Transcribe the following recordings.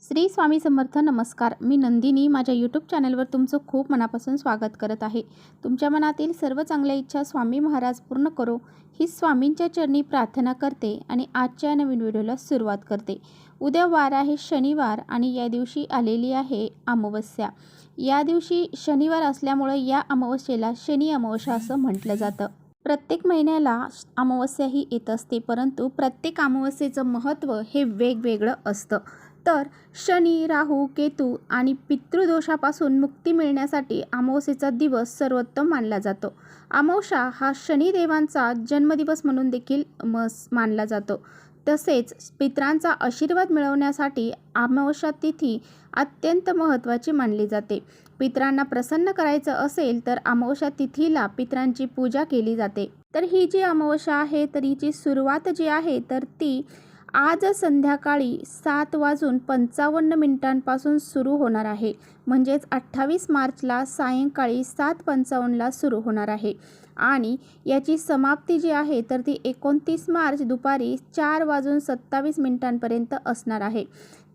श्री स्वामी समर्थ. नमस्कार. मी नंदिनी माझ्या यूट्यूब चॅनलवर तुमचं खूप मनापासून स्वागत करत आहे. तुमच्या मनातील सर्व चांगल्या इच्छा स्वामी महाराज पूर्ण करो ही स्वामींच्या चरणी प्रार्थना करते आणि आजच्या नवीन व्हिडिओला सुरुवात करते. उद्या वार आहे शनिवार आणि या दिवशी आलेली आहे अमावस्या. या दिवशी शनिवार असल्यामुळे या अमावस्येला शनी अमावस्या असं म्हटलं जातं. प्रत्येक महिन्याला अमावस्या ही येत असते, परंतु प्रत्येक अमावस्येचं महत्त्व हे वेगवेगळं असतं. तर शनी, राहू, केतू आणि पितृदोषापासून मुक्ती मिळण्यासाठी अमावस्येचा दिवस सर्वोत्तम मानला जातो. अमावस्या हा शनिदेवांचा जन्मदिवस म्हणून देखील मानला जातो. तसेच पितरांचा आशीर्वाद मिळवण्यासाठी अमावस्या तिथी अत्यंत महत्त्वाची मानली जाते. पितरांना प्रसन्न करायचं असेल तर अमावस्या तिथीला पितरांची पूजा केली जाते. तर ही जी अमावस्या आहे तर हिची सुरुवात जी आहे तर ती आज संध्याकाळी 7:55 सुरू होणार आहे. म्हणजेच 28 मार्चला सायंकाळी 7:55ला सुरू होणार आहे आणि याची समाप्ती जी आहे तर ती 29 मार्च दुपारी 4:27 असणार आहे.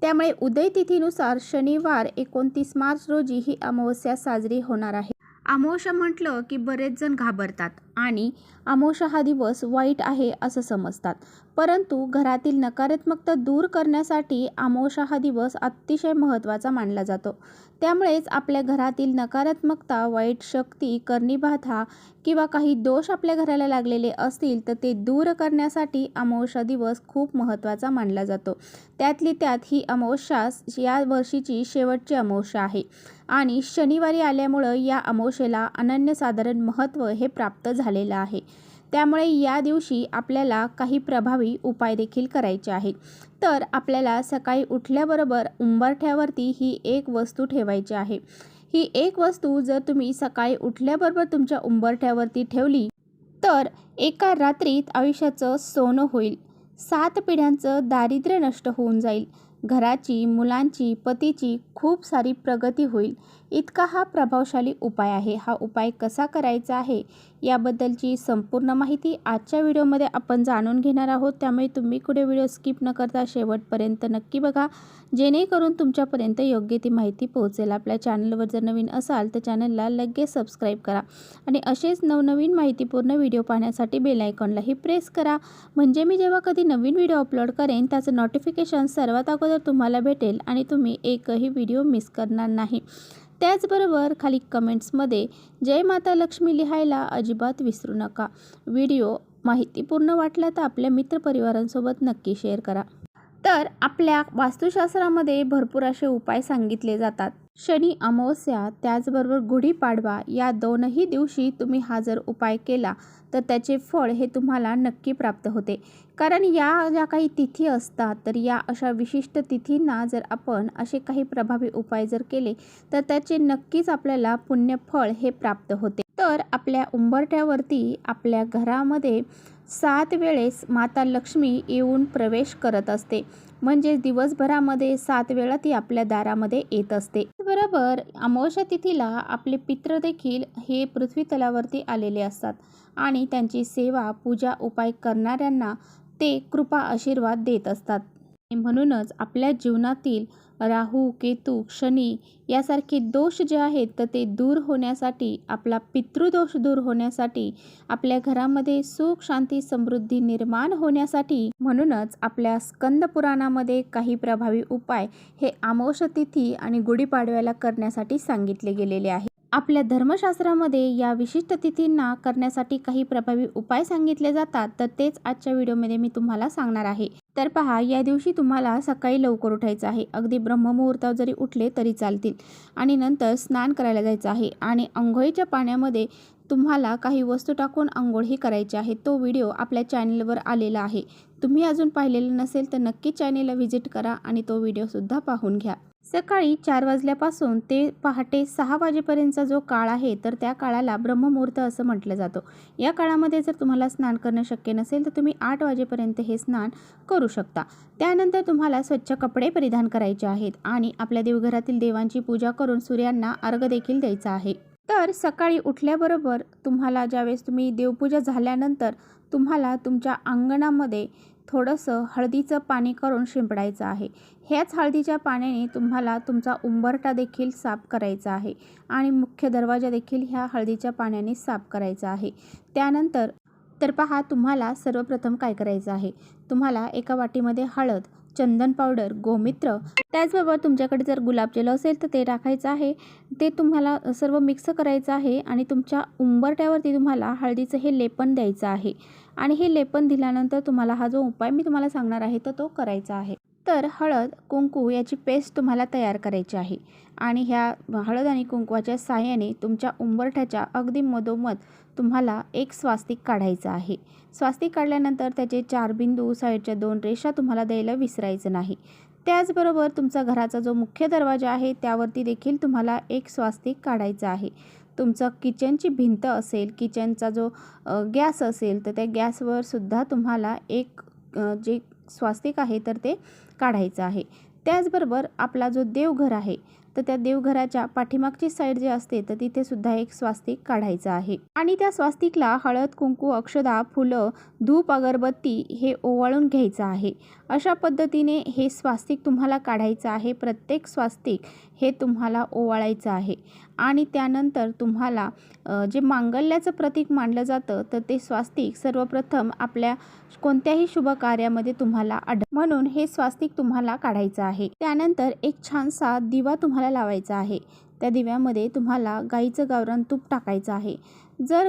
त्यामुळे उदय तिथीनुसार शनिवार 29 मार्च रोजी ही अमावस्या साजरी होणार आहे. अमावस्या म्हटलं की बरेच जण घाबरतात आणि अमावस्या हा दिवस वाईट आहे असं समजतात, परंतु घरातील नकारात्मकता दूर करण्यासाठी अमावस्या हा दिवस अतिशय महत्त्वाचा मानला जातो. त्यामुळेच आपल्या घरातील नकारात्मकता, वाईट शक्ती, करणीबाधा किंवा काही दोष आपल्या घराला लागलेले असतील तर ते दूर करण्यासाठी अमावस्या दिवस खूप महत्त्वाचा मानला जातो. त्यातली त्यात ही अमावस्या या वर्षीची शेवटची अमावस्या आहे आणि शनिवारी आल्यामुळं या अमावस्येला अनन्यसाधारण महत्त्व हे प्राप्त झालेलं आहे. त्यामुळे या दिवशी आपल्याला काही प्रभावी उपाय देखील करायचे आहेत. तर आपल्याला सकाळी उठल्याबरोबर उंबरठ्यावरती ही एक वस्तू ठेवायची आहे. ही एक वस्तू जर तुम्ही सकाळी उठल्याबरोबर तुमच्या उंबरठ्यावरती ठेवली तर एका रात्रीत आयुष्याचं सोनं होईल. 7 पिढ्यांचं दारिद्र्य नष्ट होऊन जाईल. घराची, मुलांची, पतीची खूप सारी प्रगती होईल. इतका हा प्रभावशाली उपाय आहे. हा उपाय कसा करायचा आहे याबद्दलची संपूर्ण माहिती आजच्या व्हिडिओमध्ये आपण जाणून घेणार आहोत. त्यामुळे तुम्ही कुठे व्हिडिओ स्किप न करता शेवटपर्यंत नक्की बघा, जेणेकरून तुमच्यापर्यंत योग्य ती माहिती पोहोचेल. आपल्या चॅनलवर जर नवीन असाल तर चॅनलला लगेच सबस्क्राईब करा आणि असेच नवनवीन माहितीपूर्ण व्हिडिओ पाहण्यासाठी बेल आयकॉनलाही प्रेस करा. म्हणजे मी जेव्हा कधी नवीन व्हिडिओ अपलोड करेन त्याचं नोटिफिकेशन सर्वात अगोदर तुम्हाला भेटेल आणि तुम्ही एकही व्हिडिओ मिस करणार नाही. त्याचबरोबर खाली कमेंट्समध्ये जय माता लक्ष्मी लिहायला अजिबात विसरू नका. व्हिडिओ माहितीपूर्ण वाटला तर आपल्या मित्रपरिवारांसोबत नक्की शेअर करा. तर आपल्या वास्तुशास्त्रामध्ये भरपूर असे उपाय सांगितले जातात. शनी अमावस्या त्याचबरोबर गुढीपाडवा या दोनही दिवशी तुम्ही हा जर उपाय केला तर त्याचे फळ हे तुम्हाला नक्की प्राप्त होते. कारण या ज्या काही तिथी असतात तर या अशा विशिष्ट तिथींना जर आपण असे काही प्रभावी उपाय जर केले तर त्याचे नक्कीच आपल्याला पुण्यफळ हे प्राप्त होते. तर आपल्या उंबरठ्यावरती आपल्या घरामध्ये 7 वेळेस माता लक्ष्मी येऊन प्रवेश करत असते. म्हणजे दिवसभरामध्ये 7 वेळा ती आपल्या दारामध्ये येत असते. बरोबर अमावस्या तिथीला आपले पितृ देखील हे पृथ्वी तलावरती आलेले असतात आणि त्यांची सेवा, पूजा, उपाय करणाऱ्यांना ते कृपा आशीर्वाद देत असतात. म्हणूनच आपल्या जीवनातील राहू, केतू, शनी यासारखे दोष जे आहेत तर ते दूर होण्यासाठी, आपला पितृदोष दूर होण्यासाठी, आपल्या घरामध्ये सुख, शांती, समृद्धी निर्माण होण्यासाठी म्हणूनच आपल्या स्कंद पुराणामध्ये काही प्रभावी उपाय हे अमावस्या तिथी आणि गुढीपाडव्याला करण्यासाठी सांगितले गेलेले आहे. आपल्या धर्मशास्त्रामध्ये या विशिष्ट तिथींना करण्यासाठी काही प्रभावी उपाय सांगितले जातात, तर तेच आजच्या व्हिडिओमध्ये मी तुम्हाला सांगणार आहे. तर पहा, या दिवशी तुम्हाला सकाळी लवकर उठायचं आहे. अगदी ब्रह्ममुहूर्तावर जरी उठले तरी चालतील आणि नंतर स्नान करायला जायचं आहे आणि अंघोळीच्या पाण्यामध्ये तुम्हाला काही वस्तू टाकून अंघोळही करायची आहे. तो व्हिडिओ आपल्या चॅनलवर आलेला आहे. तुम्ही अजून पाहिलेला नसेल तर नक्की चॅनलला व्हिजिट करा आणि तो व्हिडिओसुद्धा पाहून घ्या. सकाळी 4 वाजल्यापासून ते पहाटे 6 वाजेपर्यंतचा जो काळ आहे तर त्या काळाला ब्रह्ममुहूर्त असं म्हटलं जातं. या काळामध्ये जर तुम्हाला स्नान करणं शक्य नसेल तर तुम्ही 8 वाजेपर्यंत हे स्नान करू शकता. त्यानंतर तुम्हाला स्वच्छ कपडे परिधान करायचे आहेत आणि आपल्या देवघरातील देवांची पूजा करून सूर्यांना अर्घ्य देखील द्यायचा आहे. तर सकाळी उठल्याबरोबर तुम्हाला ज्यावेळेस तुम्ही देवपूजा झाल्यानंतर तुम्हाला तुमच्या अंगणामध्ये थोडंसं हळदीचं पाणी करून शिंपडायचं आहे. ह्याच हळदीच्या पाण्याने तुम्हाला तुमचा उंबरठा देखील साफ करायचा आहे आणि मुख्य दरवाजा देखील ह्या हळदीच्या पाण्याने साफ करायचा आहे. त्यानंतर तर पहा, तुम्हाला सर्वप्रथम काय करायचं आहे. तुम्हाला एका वाटीमध्ये हळद, चंदन पावडर, गोमित्र, त्याचबरोबर तुमच्याकडे जर गुलाबजल असेल तर ते टाकायचं आहे. ते तुम्हाला सर्व मिक्स करायचं आहे आणि तुमच्या उंबरठ्यावरती तुम्हाला हळदीचं हे लेपन द्यायचं आहे. आणि हे लेपन दिल्यानंतर तुम्हाला हा जो उपाय मी तुम्हाला सांगणार आहे तर तो करायचा आहे. तर हळद, कुंकू याची पेस्ट तुम्हाला तयार करायची आहे आणि ह्या हळद आणि कुंकवाच्या साहाय्याने तुमच्या उंबरठ्याच्या अगदी मधोमध तुम्हाला एक स्वास्तिक काढायचं आहे. स्वास्तिक काढल्यानंतर त्याचे 4 बिंदू, साईडच्या 2 रेषा तुम्हाला द्यायला विसरायचं नाही. त्याचबरोबर तुमचा घराचा जो मुख्य दरवाजा आहे त्यावरती देखील तुम्हाला एक स्वास्तिक काढायचं आहे. तुमचं किचनची भिंत असेल, किचनचा जो गॅस असेल तर त्या गॅसवर सुद्धा तुम्हाला एक जे स्वास्तिक आहे तर ते काढायचं आहे. त्याचबरोबर आपला जो देवघर आहे तर त्या देवघराच्या पाठीमागची साईड जी असते तर तिथे सुद्धा एक स्वास्तिक काढायचं आहे आणि त्या स्वास्तिकला हळद, कुंकू, अक्षदा, फुलं, धूप, अगरबत्ती हे ओवाळून घ्यायचं आहे. अशा पद्धतीने हे स्वास्तिक तुम्हाला काढायचं आहे. प्रत्येक स्वास्तिक हे तुम्हाला ओवाळायचं आहे आणि त्यानंतर तुम्हाला जे मांगल्याचं प्रतीक मानलं जातं तर ते स्वास्तिक सर्वप्रथम आपल्या कोणत्याही शुभ कार्यामध्ये तुम्हाला म्हणून हे स्वास्तिक तुम्हाला काढायचं आहे. त्यानंतर एक छानसा दिवा तुम्हाला लावायचा आहे. त्या दिव्यामध्ये तुम्हाला गाईचं गावरान तूप टाकायचं आहे. जर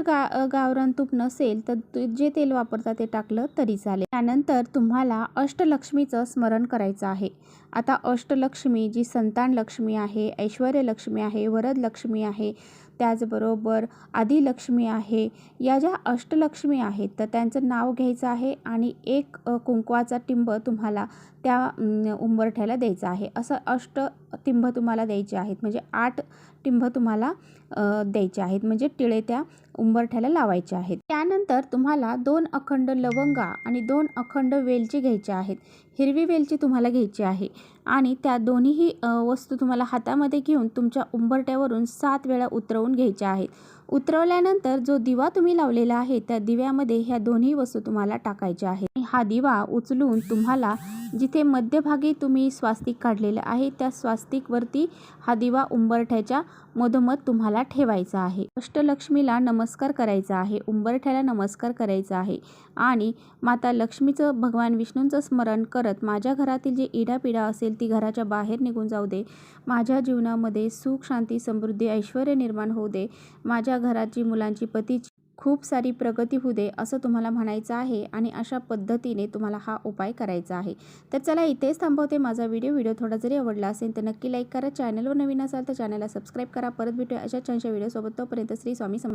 गावरान तूप नसेल तर जे तेल वापरता ते टाकलं तरी चालेल. त्यानंतर तुम्हाला अष्टलक्ष्मीचं स्मरण करायचं आहे. आता अष्टलक्ष्मी जी संतान लक्ष्मी आहे, ऐश्वर्य लक्ष्मी आहे, वरद लक्ष्मी आहे, त्याचबरोबर आदिलक्ष्मी आहे, या ज्या अष्टलक्ष्मी आहेत तर त्यांचं नाव घ्यायचं आहे आणि एक कुंकवाचा टिंब तुम्हाला त्या उंबरठ्याला द्यायचा आहे. असं 8 टिंब तुम्हाला द्यायचे आहेत, म्हणजे 8 टिंब तुम्हाला द्यायचे आहेत, म्हणजे टिळे त्या उंबरठ्याला लावायचे आहेत. त्यानंतर तुम्हाला 2 अखंड लवंगा आणि 2 अखंड वेलची घ्यायची आहेत. हिरवी वेलची तुम्हाला घ्यायची आहे आणि त्या दोन्हीही वस्तू तुम्हाला हातामध्ये घेऊन तुमच्या उंबरठ्यावरून 7 वेळा उतरवून घ्यायच्या आहेत. उतरवल्यानंतर जो दिवा तुम्ही लावलेला आहे त्या दिव्यामध्ये ह्या दोन्ही वस्तू तुम्हाला टाकायच्या आहेत. हा दिवा उचलून तुम्हाला जिथे मध्यभागी तुम्ही स्वास्तिक काढलेलं आहे त्या स्वास्तिकवरती हा दिवा उंबरठ्याच्या मधोमध तुम्हाला ठेवायचा आहे. अष्टलक्ष्मीला नमस्कार करायचा आहे, उंबरठ्याला नमस्कार करायचा आहे आणि माता लक्ष्मीचं, भगवान विष्णूंचं स्मरण करत माझ्या घरातील जे इडापिडा असेल ती घराच्या बाहेर निघून जाऊ दे, माझ्या जीवनामध्ये सुख, शांती, समृद्धी, ऐश्वर्य निर्माण होऊ दे, माझ्या घराची, मुलांची, पतीची खूप सारी प्रगती होऊ दे असं तुम्हाला म्हणायचं आहे आणि अशा पद्धतीने तुम्हाला हा उपाय करायचा आहे. तर चला इथेच थांबवते माझा व्हिडिओ थोडा जरी आवडला असेल तर नक्की लाईक करा. चॅनलवर नवीन असाल तर चॅनलला सबस्क्राईब करा. परत भेटूया अशा छानशा व्हिडिओसोबत. तोपर्यंत श्री स्वामी समर्थ.